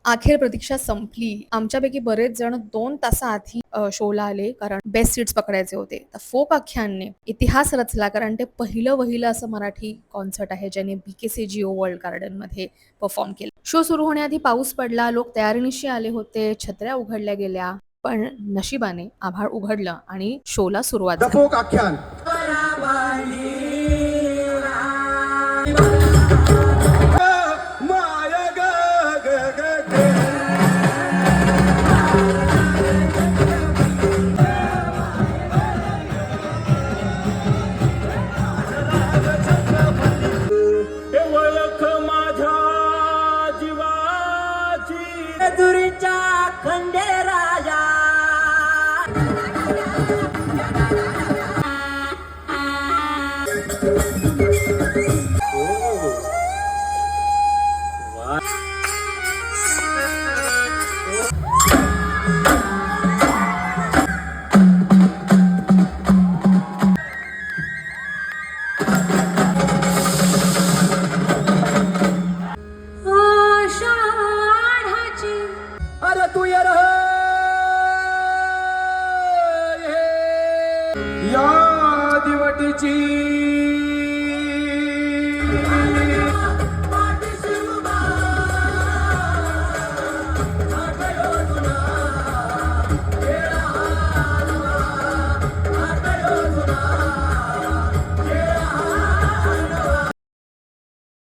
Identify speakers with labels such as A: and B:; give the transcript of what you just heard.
A: अखेर प्रतीक्षा संपली. आमच्यापैकी बरेच जण 2 तासाआधी शोला आले कारण बेस्ट सीट्स पकडायचे होते. तर फोक आख्यानने इतिहास रचला कारण ते पहिलं-वहिलं असं मराठी कॉन्सर्ट आहे ज्याने BKC जिओ वर्ल्ड गार्डनमध्ये परफॉर्म केलं. शो सुरू होण्याआधी पाऊस पडला, लोक तयारीनिशी आले होते, छत्र्या उघडल्या गेल्या. पण नशिबाने आभाळ उघडलं आणि शोला सुरुवात झाली.
B: फोक आख्यान
C: दुरीच्या खंडेराया
B: अरे तू ये रह या दिवटीची